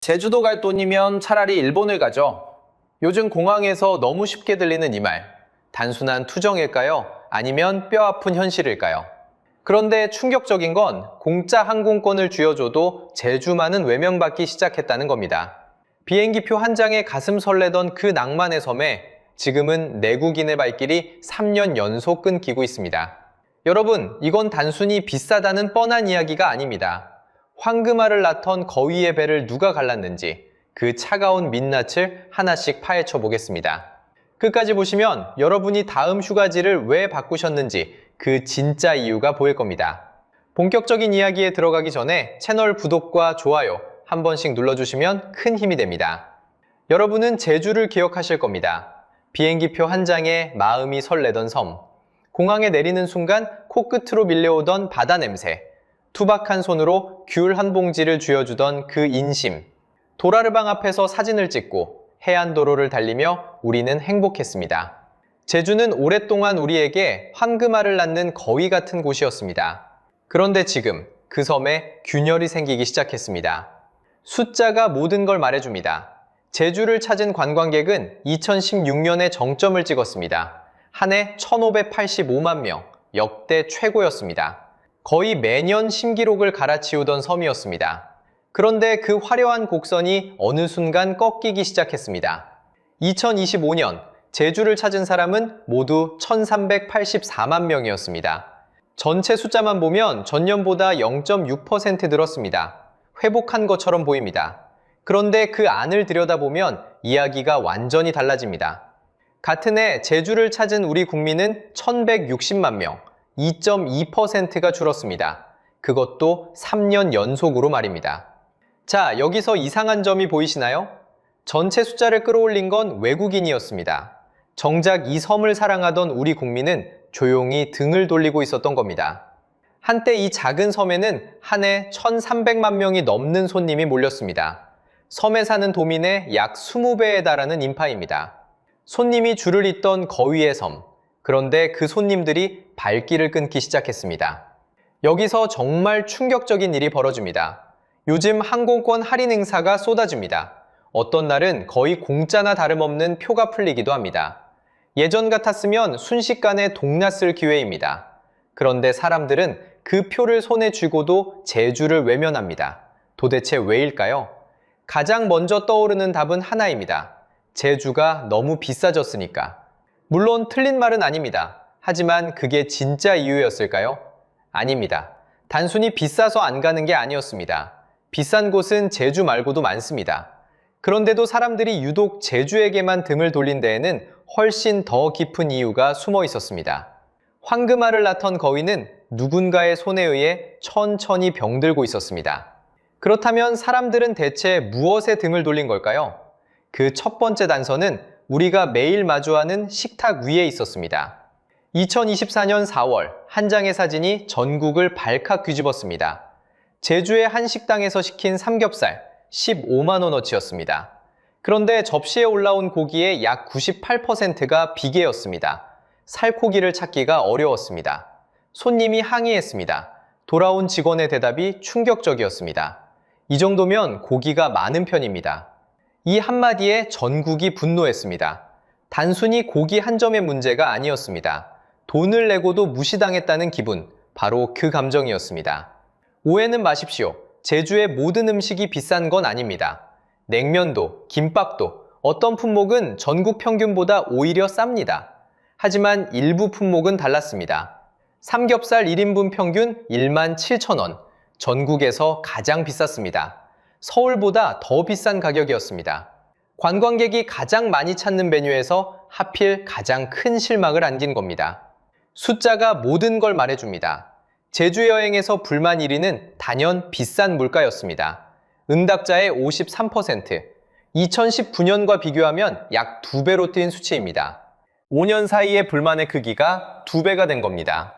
제주도 갈 돈이면 차라리 일본을 가죠. 요즘 공항에서 너무 쉽게 들리는 이 말, 단순한 투정일까요? 아니면 뼈아픈 현실일까요? 그런데 충격적인 건 공짜 항공권을 쥐어줘도 제주만은 외면받기 시작했다는 겁니다. 비행기표 한 장에 가슴 설레던 그 낭만의 섬에 지금은 내국인의 발길이 3년 연속 끊기고 있습니다. 여러분, 이건 단순히 비싸다는 뻔한 이야기가 아닙니다. 황금알을 낳던 거위의 배를 누가 갈랐는지 그 차가운 민낯을 하나씩 파헤쳐 보겠습니다. 끝까지 보시면 여러분이 다음 휴가지를 왜 바꾸셨는지 그 진짜 이유가 보일 겁니다. 본격적인 이야기에 들어가기 전에 채널 구독과 좋아요 한 번씩 눌러주시면 큰 힘이 됩니다. 여러분은 제주를 기억하실 겁니다. 비행기표 한 장에 마음이 설레던 섬, 공항에 내리는 순간 코끝으로 밀려오던 바다 냄새, 투박한 손으로 귤 한 봉지를 쥐어주던 그 인심, 도라르방 앞에서 사진을 찍고 해안도로를 달리며 우리는 행복했습니다. 제주는 오랫동안 우리에게 황금알을 낳는 거위 같은 곳이었습니다. 그런데 지금 그 섬에 균열이 생기기 시작했습니다. 숫자가 모든 걸 말해줍니다. 제주를 찾은 관광객은 2016년에 정점을 찍었습니다. 한 해 1,585만 명, 역대 최고였습니다. 거의 매년 신기록을 갈아치우던 섬이었습니다. 그런데 그 화려한 곡선이 어느 순간 꺾이기 시작했습니다. 2025년 제주를 찾은 사람은 모두 1,384만 명이었습니다. 전체 숫자만 보면 전년보다 0.6% 늘었습니다. 회복한 것처럼 보입니다. 그런데 그 안을 들여다보면 이야기가 완전히 달라집니다. 같은 해 제주를 찾은 우리 국민은 1,160만 명, 2.2%가 줄었습니다. 그것도 3년 연속으로 말입니다. 자, 여기서 이상한 점이 보이시나요? 전체 숫자를 끌어올린 건 외국인이었습니다. 정작 이 섬을 사랑하던 우리 국민은 조용히 등을 돌리고 있었던 겁니다. 한때 이 작은 섬에는 한 해 1,300만 명이 넘는 손님이 몰렸습니다. 섬에 사는 도민의 약 20배에 달하는 인파입니다. 손님이 줄을 잇던 거위의 섬. 그런데 그 손님들이 발길을 끊기 시작했습니다. 여기서 정말 충격적인 일이 벌어집니다. 요즘 항공권 할인 행사가 쏟아집니다. 어떤 날은 거의 공짜나 다름없는 표가 풀리기도 합니다. 예전 같았으면 순식간에 동났을 기회입니다. 그런데 사람들은 그 표를 손에 쥐고도 제주를 외면합니다. 도대체 왜일까요? 가장 먼저 떠오르는 답은 하나입니다. 제주가 너무 비싸졌으니까. 물론 틀린 말은 아닙니다. 하지만 그게 진짜 이유였을까요? 아닙니다. 단순히 비싸서 안 가는 게 아니었습니다. 비싼 곳은 제주 말고도 많습니다. 그런데도 사람들이 유독 제주에게만 등을 돌린 데에는 훨씬 더 깊은 이유가 숨어 있었습니다. 황금알을 낳던 거위는 누군가의 손에 의해 천천히 병들고 있었습니다. 그렇다면 사람들은 대체 무엇에 등을 돌린 걸까요? 그 첫 번째 단서는 우리가 매일 마주하는 식탁 위에 있었습니다. 2024년 4월 한 장의 사진이 전국을 발칵 뒤집었습니다. 제주의 한 식당에서 시킨 삼겹살 15만 원어치였습니다. 그런데 접시에 올라온 고기의 약 98%가 비계였습니다. 살코기를 찾기가 어려웠습니다. 손님이 항의했습니다. 돌아온 직원의 대답이 충격적이었습니다. 이 정도면 고기가 많은 편입니다. 이 한마디에 전국이 분노했습니다. 단순히 고기 한 점의 문제가 아니었습니다. 돈을 내고도 무시당했다는 기분, 바로 그 감정이었습니다. 오해는 마십시오. 제주의 모든 음식이 비싼 건 아닙니다. 냉면도, 김밥도, 어떤 품목은 전국 평균보다 오히려 쌉니다. 하지만 일부 품목은 달랐습니다. 삼겹살 1인분 평균 17,000원, 전국에서 가장 비쌌습니다. 서울보다 더 비싼 가격이었습니다. 관광객이 가장 많이 찾는 메뉴에서 하필 가장 큰 실망을 안긴 겁니다. 숫자가 모든 걸 말해줍니다. 제주 여행에서 불만 1위는 단연 비싼 물가였습니다. 응답자의 53%, 2019년과 비교하면 약 2배로 뛴 수치입니다. 5년 사이의 불만의 크기가 2배가 된 겁니다.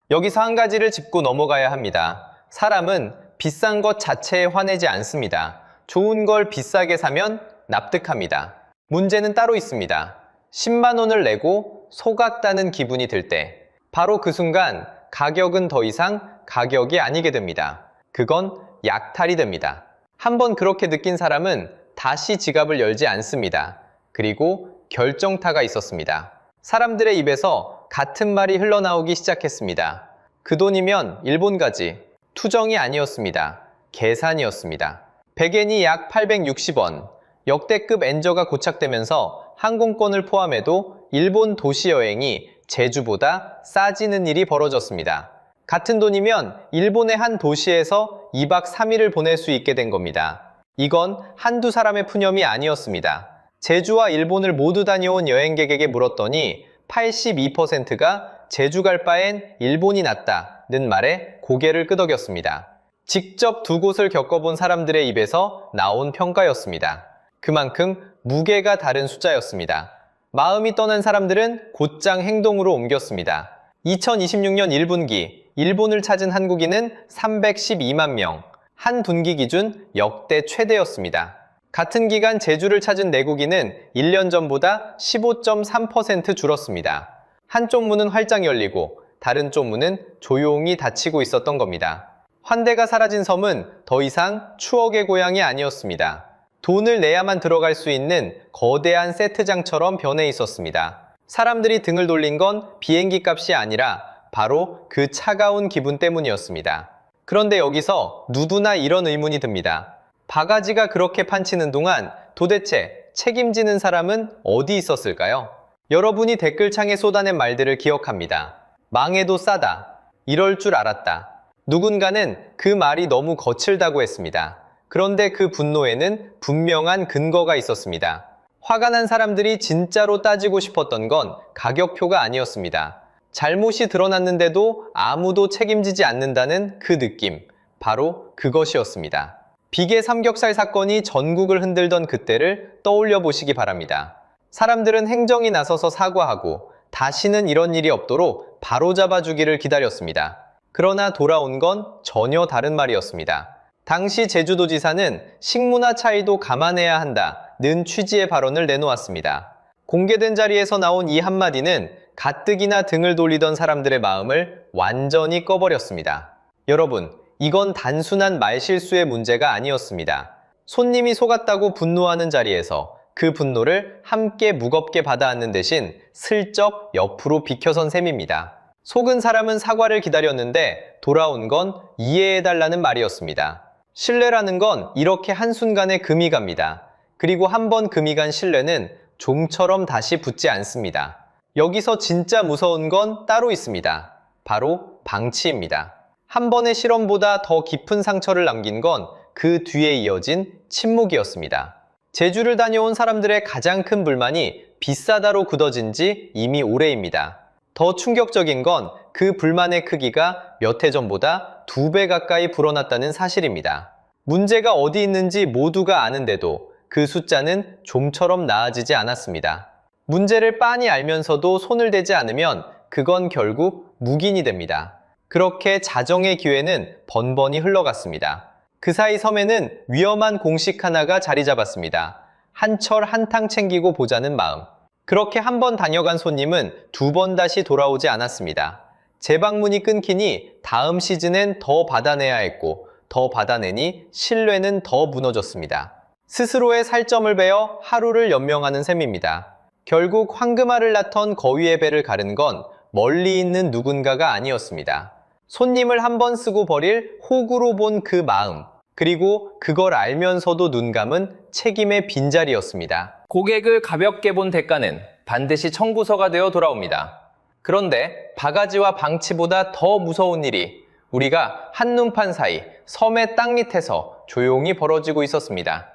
여기서 한 가지를 짚고 넘어가야 합니다. 사람은 비싼 것 자체에 화내지 않습니다. 좋은 걸 비싸게 사면 납득합니다. 문제는 따로 있습니다. 10만 원을 내고 속았다는 기분이 들 때, 바로 그 순간 가격은 더 이상 가격이 아니게 됩니다. 그건 약탈이 됩니다. 한번 그렇게 느낀 사람은 다시 지갑을 열지 않습니다. 그리고 결정타가 있었습니다. 사람들의 입에서 같은 말이 흘러나오기 시작했습니다. 그 돈이면 일본 가지. 투정이 아니었습니다. 계산이었습니다. 100엔이 약 860원. 역대급 엔저가 고착되면서 항공권을 포함해도 일본 도시 여행이 제주보다 싸지는 일이 벌어졌습니다. 같은 돈이면 일본의 한 도시에서 2박 3일을 보낼 수 있게 된 겁니다. 이건 한두 사람의 푸념이 아니었습니다. 제주와 일본을 모두 다녀온 여행객에게 물었더니 82%가 제주 갈 바엔 일본이 낫다는 말에 고개를 끄덕였습니다. 직접 두 곳을 겪어본 사람들의 입에서 나온 평가였습니다. 그만큼 무게가 다른 숫자였습니다. 마음이 떠난 사람들은 곧장 행동으로 옮겼습니다. 2026년 1분기 일본을 찾은 한국인은 312만 명, 한 분기 기준 역대 최대였습니다. 같은 기간 제주를 찾은 내국인은 1년 전보다 15.3% 줄었습니다. 한쪽 문은 활짝 열리고 다른 쪽 문은 조용히 닫히고 있었던 겁니다. 환대가 사라진 섬은 더 이상 추억의 고향이 아니었습니다. 돈을 내야만 들어갈 수 있는 거대한 세트장처럼 변해 있었습니다. 사람들이 등을 돌린 건 비행기 값이 아니라 바로 그 차가운 기분 때문이었습니다. 그런데 여기서 누구나 이런 의문이 듭니다. 바가지가 그렇게 판치는 동안 도대체 책임지는 사람은 어디 있었을까요? 여러분이 댓글창에 쏟아낸 말들을 기억합니다. 망해도 싸다. 이럴 줄 알았다. 누군가는 그 말이 너무 거칠다고 했습니다. 그런데 그 분노에는 분명한 근거가 있었습니다. 화가 난 사람들이 진짜로 따지고 싶었던 건 가격표가 아니었습니다. 잘못이 드러났는데도 아무도 책임지지 않는다는 그 느낌, 바로 그것이었습니다. 비계 삼겹살 사건이 전국을 흔들던 그때를 떠올려 보시기 바랍니다. 사람들은 행정이 나서서 사과하고 다시는 이런 일이 없도록 바로잡아주기를 기다렸습니다. 그러나 돌아온 건 전혀 다른 말이었습니다. 당시 제주도지사는 식문화 차이도 감안해야 한다는 취지의 발언을 내놓았습니다. 공개된 자리에서 나온 이 한마디는 가뜩이나 등을 돌리던 사람들의 마음을 완전히 꺼버렸습니다. 여러분, 이건 단순한 말실수의 문제가 아니었습니다. 손님이 속았다고 분노하는 자리에서 그 분노를 함께 무겁게 받아안는 대신 슬쩍 옆으로 비켜선 셈입니다. 속은 사람은 사과를 기다렸는데 돌아온 건 이해해달라는 말이었습니다. 신뢰라는 건 이렇게 한순간에 금이 갑니다. 그리고 한번 금이 간 신뢰는 좀처럼 다시 붙지 않습니다. 여기서 진짜 무서운 건 따로 있습니다. 바로 방치입니다. 한 번의 실험보다 더 깊은 상처를 남긴 건 그 뒤에 이어진 침묵이었습니다. 제주를 다녀온 사람들의 가장 큰 불만이 비싸다로 굳어진 지 이미 오래입니다. 더 충격적인 건 그 불만의 크기가 몇 해 전보다 2배 가까이 불어났다는 사실입니다. 문제가 어디 있는지 모두가 아는데도 그 숫자는 좀처럼 나아지지 않았습니다. 문제를 빤히 알면서도 손을 대지 않으면 그건 결국 묵인이 됩니다. 그렇게 자정의 기회는 번번이 흘러갔습니다. 그 사이 섬에는 위험한 공식 하나가 자리 잡았습니다. 한철 한탕 챙기고 보자는 마음. 그렇게 한 번 다녀간 손님은 2번 다시 돌아오지 않았습니다. 재방문이 끊기니 다음 시즌엔 더 받아내야 했고 더 받아내니 신뢰는 더 무너졌습니다. 스스로의 살점을 베어 하루를 연명하는 셈입니다. 결국 황금알을 낳던 거위의 배를 가른 건 멀리 있는 누군가가 아니었습니다. 손님을 한 번 쓰고 버릴 호구로 본 그 마음, 그리고 그걸 알면서도 눈 감은 책임의 빈자리였습니다. 고객을 가볍게 본 대가는 반드시 청구서가 되어 돌아옵니다. 그런데 바가지와 방치보다 더 무서운 일이 우리가 한눈판 사이 섬의 땅 밑에서 조용히 벌어지고 있었습니다.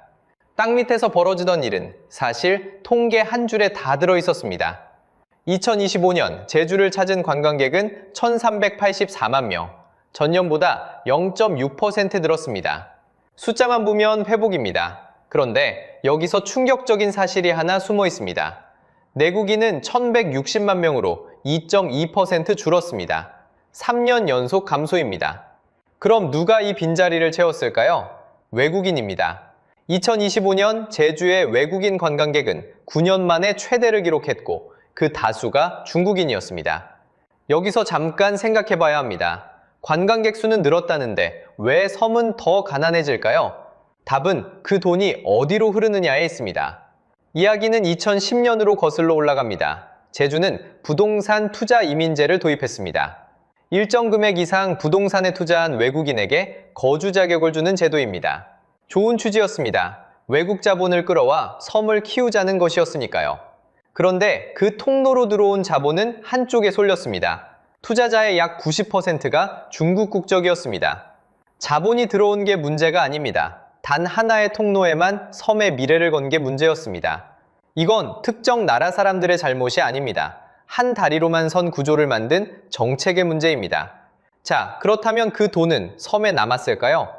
땅 밑에서 벌어지던 일은 사실 통계 한 줄에 다 들어 있었습니다. 2025년 제주를 찾은 관광객은 1384만 명, 전년보다 0.6% 늘었습니다. 숫자만 보면 회복입니다. 그런데 여기서 충격적인 사실이 하나 숨어 있습니다. 내국인은 1160만 명으로 2.2% 줄었습니다. 3년 연속 감소입니다. 그럼 누가 이 빈자리를 채웠을까요? 외국인입니다. 2025년 제주의 외국인 관광객은 9년 만에 최대를 기록했고 그 다수가 중국인이었습니다. 여기서 잠깐 생각해 봐야 합니다. 관광객 수는 늘었다는데 왜 섬은 더 가난해질까요? 답은 그 돈이 어디로 흐르느냐에 있습니다. 이야기는 2010년으로 거슬러 올라갑니다. 제주는 부동산 투자 이민제를 도입했습니다. 일정 금액 이상 부동산에 투자한 외국인에게 거주 자격을 주는 제도입니다. 좋은 취지였습니다. 외국 자본을 끌어와 섬을 키우자는 것이었으니까요. 그런데 그 통로로 들어온 자본은 한쪽에 쏠렸습니다. 투자자의 약 90%가 중국 국적이었습니다. 자본이 들어온 게 문제가 아닙니다. 단 하나의 통로에만 섬의 미래를 건 게 문제였습니다. 이건 특정 나라 사람들의 잘못이 아닙니다. 한 다리로만 선 구조를 만든 정책의 문제입니다. 자, 그렇다면 그 돈은 섬에 남았을까요?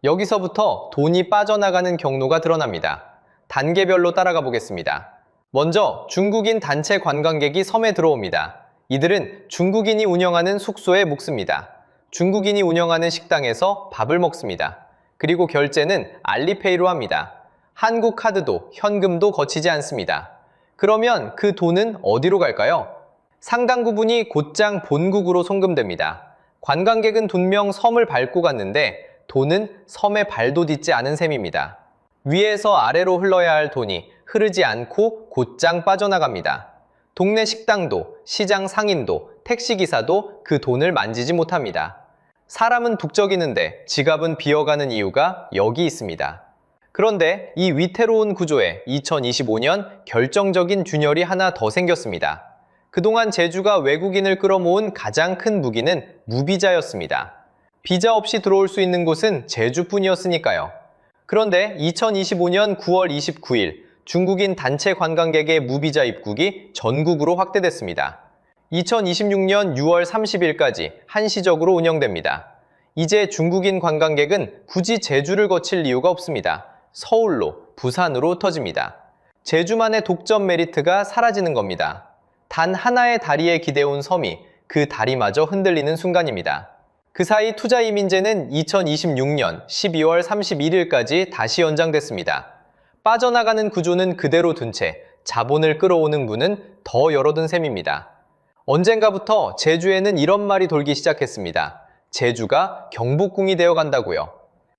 여기서부터 돈이 빠져나가는 경로가 드러납니다. 단계별로 따라가 보겠습니다. 먼저 중국인 단체 관광객이 섬에 들어옵니다. 이들은 중국인이 운영하는 숙소에 묵습니다. 중국인이 운영하는 식당에서 밥을 먹습니다. 그리고 결제는 알리페이로 합니다. 한국 카드도 현금도 거치지 않습니다. 그러면 그 돈은 어디로 갈까요? 상당 부분이 곧장 본국으로 송금됩니다. 관광객은 분명 섬을 밟고 갔는데 돈은 섬에 발도 딛지 않은 셈입니다. 위에서 아래로 흘러야 할 돈이 흐르지 않고 곧장 빠져나갑니다. 동네 식당도, 시장 상인도, 택시기사도 그 돈을 만지지 못합니다. 사람은 북적이는데 지갑은 비어가는 이유가 여기 있습니다. 그런데 이 위태로운 구조에 2025년 결정적인 균열이 하나 더 생겼습니다. 그동안 제주가 외국인을 끌어모은 가장 큰 무기는 무비자였습니다. 비자 없이 들어올 수 있는 곳은 제주뿐이었으니까요. 그런데 2025년 9월 29일 중국인 단체 관광객의 무비자 입국이 전국으로 확대됐습니다. 2026년 6월 30일까지 한시적으로 운영됩니다. 이제 중국인 관광객은 굳이 제주를 거칠 이유가 없습니다. 서울로, 부산으로 터집니다. 제주만의 독점 메리트가 사라지는 겁니다. 단 하나의 다리에 기대온 섬이 그 다리마저 흔들리는 순간입니다. 그 사이 투자 이민제는 2026년 12월 31일까지 다시 연장됐습니다. 빠져나가는 구조는 그대로 둔 채 자본을 끌어오는 문은 더 열어둔 셈입니다. 언젠가부터 제주에는 이런 말이 돌기 시작했습니다. 제주가 경복궁이 되어 간다고요.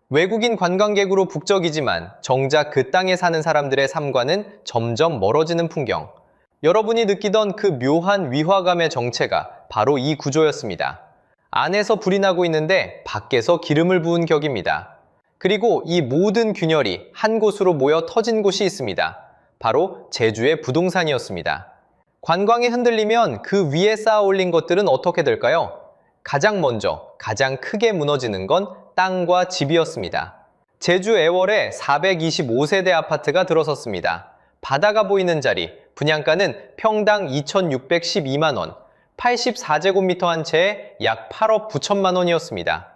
외국인 관광객으로 북적이지만 정작 그 땅에 사는 사람들의 삶과는 점점 멀어지는 풍경. 여러분이 느끼던 그 묘한 위화감의 정체가 바로 이 구조였습니다. 안에서 불이 나고 있는데 밖에서 기름을 부은 격입니다. 그리고 이 모든 균열이 한 곳으로 모여 터진 곳이 있습니다. 바로 제주의 부동산이었습니다. 관광이 흔들리면 그 위에 쌓아 올린 것들은 어떻게 될까요? 가장 먼저, 가장 크게 무너지는 건 땅과 집이었습니다. 제주 애월에 425세대 아파트가 들어섰습니다. 바다가 보이는 자리, 분양가는 평당 2,612만 원, 84제곱미터 한 채에 약 8억 9천만 원이었습니다.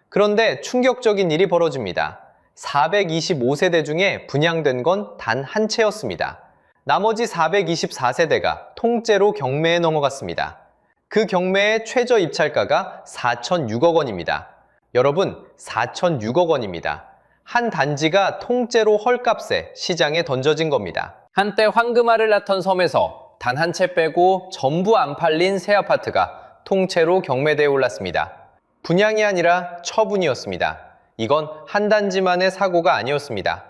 그런데 충격적인 일이 벌어집니다. 425세대 중에 분양된 건 단 한 채였습니다. 나머지 424세대가 통째로 경매에 넘어갔습니다. 그 경매의 최저 입찰가가 4,006억 원입니다. 여러분, 4,006억 원입니다. 한 단지가 통째로 헐값에 시장에 던져진 겁니다. 한때 황금알을 낳던 섬에서 단 한 채 빼고 전부 안 팔린 새 아파트가 통째로 경매대에 올랐습니다. 분양이 아니라 처분이었습니다. 이건 한 단지만의 사고가 아니었습니다.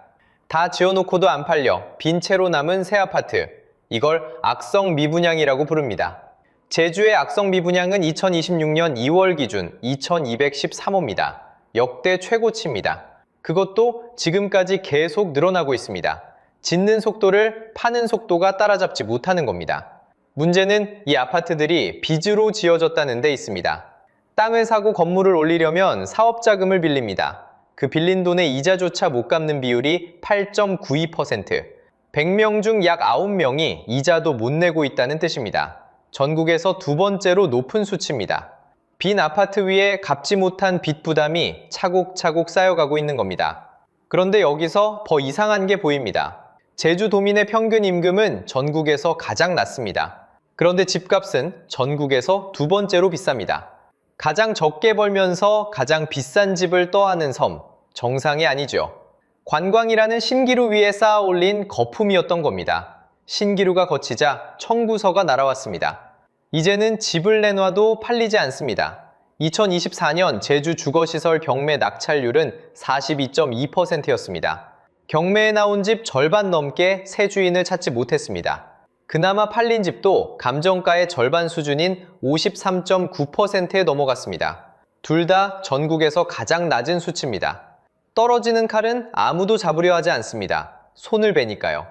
다 지어놓고도 안 팔려 빈 채로 남은 새 아파트. 이걸 악성 미분양이라고 부릅니다. 제주의 악성 미분양은 2026년 2월 기준 2,213호입니다. 역대 최고치입니다. 그것도 지금까지 계속 늘어나고 있습니다. 짓는 속도를 파는 속도가 따라잡지 못하는 겁니다. 문제는 이 아파트들이 빚으로 지어졌다는 데 있습니다. 땅을 사고 건물을 올리려면 사업자금을 빌립니다. 그 빌린 돈의 이자조차 못 갚는 비율이 8.92%. 100명 중 약 9명이 이자도 못 내고 있다는 뜻입니다. 전국에서 두 번째로 높은 수치입니다. 빈 아파트 위에 갚지 못한 빚 부담이 차곡차곡 쌓여가고 있는 겁니다. 그런데 여기서 더 이상한 게 보입니다. 제주도민의 평균 임금은 전국에서 가장 낮습니다. 그런데 집값은 전국에서 두 번째로 비쌉니다. 가장 적게 벌면서 가장 비싼 집을 떠안은 섬, 정상이 아니죠. 관광이라는 신기루 위에 쌓아 올린 거품이었던 겁니다. 신기루가 거치자 청구서가 날아왔습니다. 이제는 집을 내놔도 팔리지 않습니다. 2024년 제주 주거시설 경매 낙찰률은 42.2%였습니다. 경매에 나온 집 절반 넘게 새 주인을 찾지 못했습니다. 그나마 팔린 집도 감정가의 절반 수준인 53.9%에 넘어갔습니다. 둘 다 전국에서 가장 낮은 수치입니다. 떨어지는 칼은 아무도 잡으려 하지 않습니다. 손을 베니까요.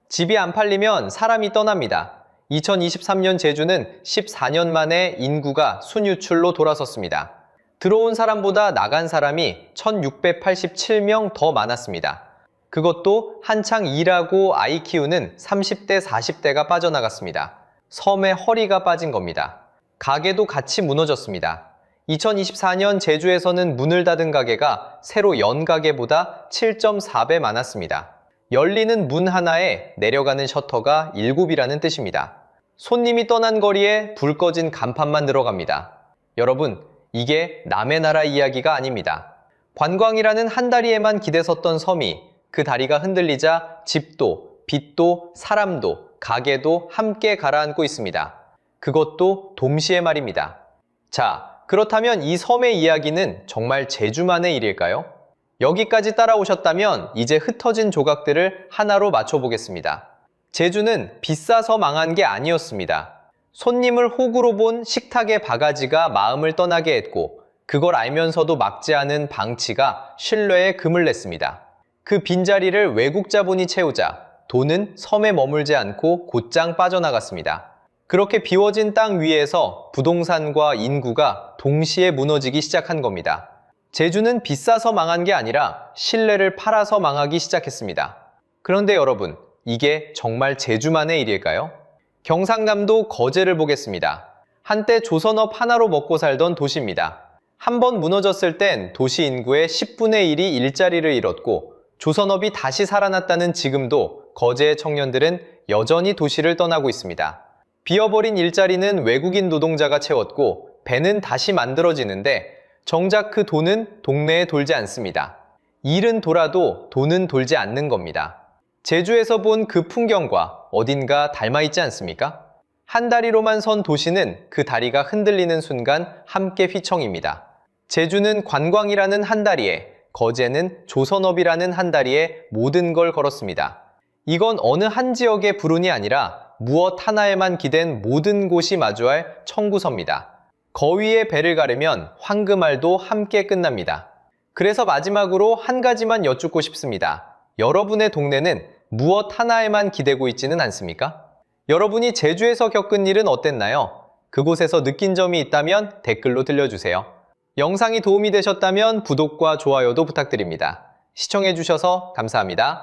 집이 안 팔리면 사람이 떠납니다. 2023년 제주는 14년 만에 인구가 순유출로 돌아섰습니다. 들어온 사람보다 나간 사람이 1687명 더 많았습니다. 그것도 한창 일하고 아이 키우는 30대, 40대가 빠져나갔습니다. 섬에 허리가 빠진 겁니다. 가게도 같이 무너졌습니다. 2024년 제주에서는 문을 닫은 가게가 새로 연 가게보다 7.4배 많았습니다. 열리는 문 하나에 내려가는 셔터가 7이라는 뜻입니다. 손님이 떠난 거리에 불 꺼진 간판만 들어갑니다. 여러분, 이게 남의 나라 이야기가 아닙니다. 관광이라는 한 다리에만 기대섰던 섬이 그 다리가 흔들리자 집도, 빚도, 사람도, 가게도 함께 가라앉고 있습니다. 그것도 동시에 말입니다. 자, 그렇다면 이 섬의 이야기는 정말 제주만의 일일까요? 여기까지 따라오셨다면 이제 흩어진 조각들을 하나로 맞춰보겠습니다. 제주는 비싸서 망한 게 아니었습니다. 손님을 호구로 본 식탁의 바가지가 마음을 떠나게 했고 그걸 알면서도 막지 않은 방치가 신뢰에 금을 냈습니다. 그 빈자리를 외국 자본이 채우자 돈은 섬에 머물지 않고 곧장 빠져나갔습니다. 그렇게 비워진 땅 위에서 부동산과 인구가 동시에 무너지기 시작한 겁니다. 제주는 비싸서 망한 게 아니라 신뢰를 팔아서 망하기 시작했습니다. 그런데 여러분, 이게 정말 제주만의 일일까요? 경상남도 거제를 보겠습니다. 한때 조선업 하나로 먹고 살던 도시입니다. 한번 무너졌을 땐 도시 인구의 10분의 1이 일자리를 잃었고 조선업이 다시 살아났다는 지금도 거제의 청년들은 여전히 도시를 떠나고 있습니다. 비어버린 일자리는 외국인 노동자가 채웠고 배는 다시 만들어지는데 정작 그 돈은 동네에 돌지 않습니다. 일은 돌아도 돈은 돌지 않는 겁니다. 제주에서 본 그 풍경과 어딘가 닮아있지 않습니까? 한 다리로만 선 도시는 그 다리가 흔들리는 순간 함께 휘청입니다. 제주는 관광이라는 한 다리에, 거제는 조선업이라는 한 다리에 모든 걸 걸었습니다. 이건 어느 한 지역의 불운이 아니라 무엇 하나에만 기댄 모든 곳이 마주할 청구서입니다. 거위의 배를 가르면 황금알도 함께 끝납니다. 그래서 마지막으로 한 가지만 여쭙고 싶습니다. 여러분의 동네는 무엇 하나에만 기대고 있지는 않습니까? 여러분이 제주에서 겪은 일은 어땠나요? 그곳에서 느낀 점이 있다면 댓글로 들려주세요. 영상이 도움이 되셨다면 구독과 좋아요도 부탁드립니다. 시청해주셔서 감사합니다.